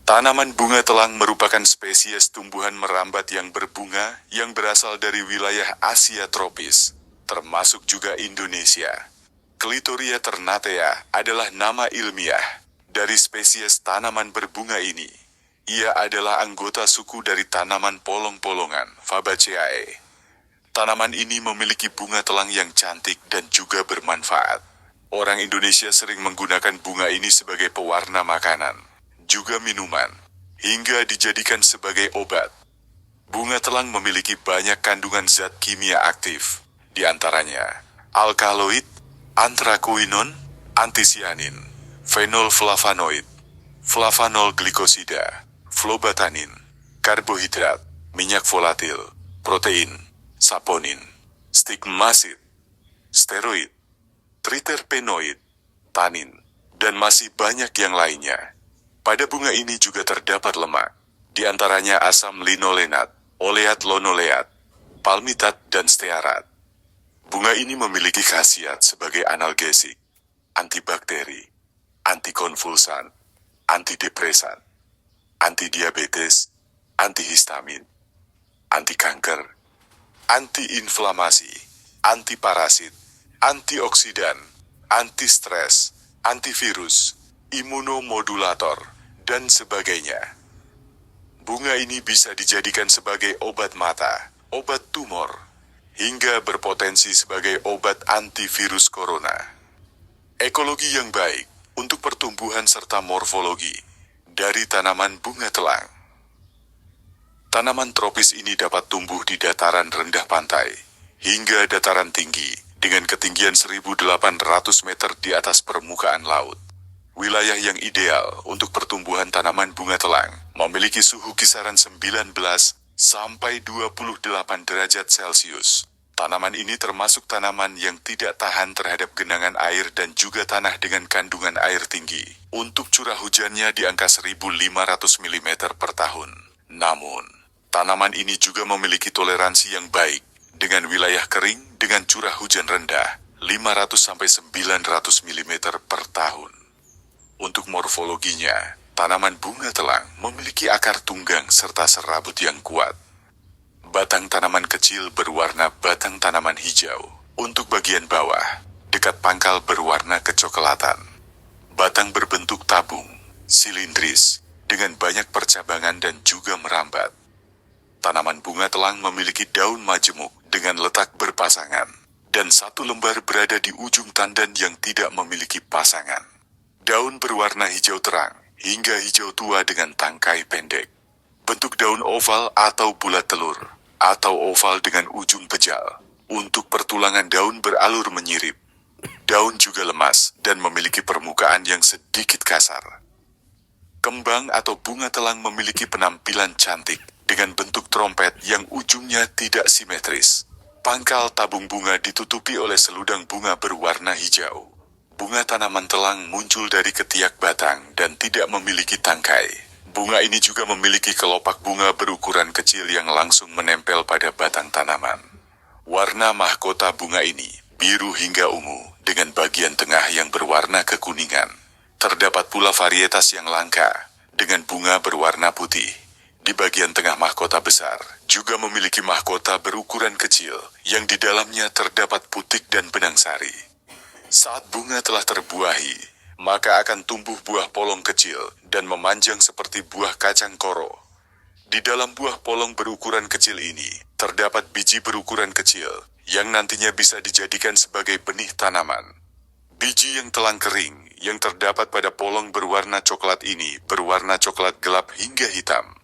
Tanaman bunga telang merupakan spesies tumbuhan merambat yang berbunga yang berasal dari wilayah Asia tropis, termasuk juga Indonesia. Clitoria ternatea adalah nama ilmiah dari spesies tanaman berbunga ini. Ia adalah anggota suku dari tanaman polong-polongan, Fabaceae. Tanaman ini memiliki bunga telang yang cantik dan juga bermanfaat. Orang Indonesia sering menggunakan bunga ini sebagai pewarna makanan, juga minuman, hingga dijadikan sebagai obat. Bunga telang memiliki banyak kandungan zat kimia aktif, di antaranya alkaloid, anthraquinone, antisianin, fenolflavonoid, flavanol glikosida, flobatanin, karbohidrat, minyak volatil, protein, saponin, stigmasid, steroid, triterpenoid, tanin, dan masih banyak yang lainnya. Pada bunga ini juga terdapat lemak, di antaranya asam linolenat, oleat linoleat, palmitat, dan stearat. Bunga ini memiliki khasiat sebagai analgesik, antibakteri, antikonvulsan, antidepresan, antidiabetes, antihistamin, antikanker, antiinflamasi, antiparasit, antioksidan, antistres, antivirus, imunomodulator, dan sebagainya. Bunga ini bisa dijadikan sebagai obat mata, obat tumor, hingga berpotensi sebagai obat antivirus corona. Ekologi yang baik untuk pertumbuhan serta morfologi dari tanaman bunga telang. Tanaman tropis ini dapat tumbuh di dataran rendah pantai hingga dataran tinggi dengan ketinggian 1.800 meter di atas permukaan laut. Wilayah yang ideal untuk pertumbuhan tanaman bunga telang memiliki suhu kisaran 19 sampai 28 derajat Celcius. Tanaman ini termasuk tanaman yang tidak tahan terhadap genangan air dan juga tanah dengan kandungan air tinggi. Untuk curah hujannya di angka 1.500 mm per tahun. Namun, tanaman ini juga memiliki toleransi yang baik dengan wilayah kering dengan curah hujan rendah 500 sampai 900 mm per tahun. Untuk morfologinya, tanaman bunga telang memiliki akar tunggang serta serabut yang kuat. Batang tanaman kecil berwarna batang tanaman hijau. Untuk bagian bawah, dekat pangkal berwarna kecoklatan. Batang berbentuk tabung, silindris, dengan banyak percabangan dan juga merambat. Tanaman bunga telang memiliki daun majemuk dengan letak berpasangan, dan satu lembar berada di ujung tandan yang tidak memiliki pasangan. Daun berwarna hijau terang hingga hijau tua dengan tangkai pendek. Bentuk daun oval atau bulat telur, atau oval dengan ujung pejal. Untuk pertulangan daun beralur menyirip. Daun juga lemas dan memiliki permukaan yang sedikit kasar. Kembang atau bunga telang memiliki penampilan cantik dengan bentuk trompet yang ujungnya tidak simetris. Pangkal tabung bunga ditutupi oleh seludang bunga berwarna hijau. Bunga tanaman telang muncul dari ketiak batang dan tidak memiliki tangkai. Bunga ini juga memiliki kelopak bunga berukuran kecil yang langsung menempel pada batang tanaman. Warna mahkota bunga ini biru hingga ungu dengan bagian tengah yang berwarna kekuningan. Terdapat pula varietas yang langka dengan bunga berwarna putih. Di bagian tengah mahkota besar juga memiliki mahkota berukuran kecil yang di dalamnya terdapat putik dan benang sari. Saat bunga telah terbuahi, maka akan tumbuh buah polong kecil dan memanjang seperti buah kacang koro. Di dalam buah polong berukuran kecil ini, terdapat biji berukuran kecil yang nantinya bisa dijadikan sebagai benih tanaman. Biji yang telang kering yang terdapat pada polong berwarna coklat ini berwarna coklat gelap hingga hitam.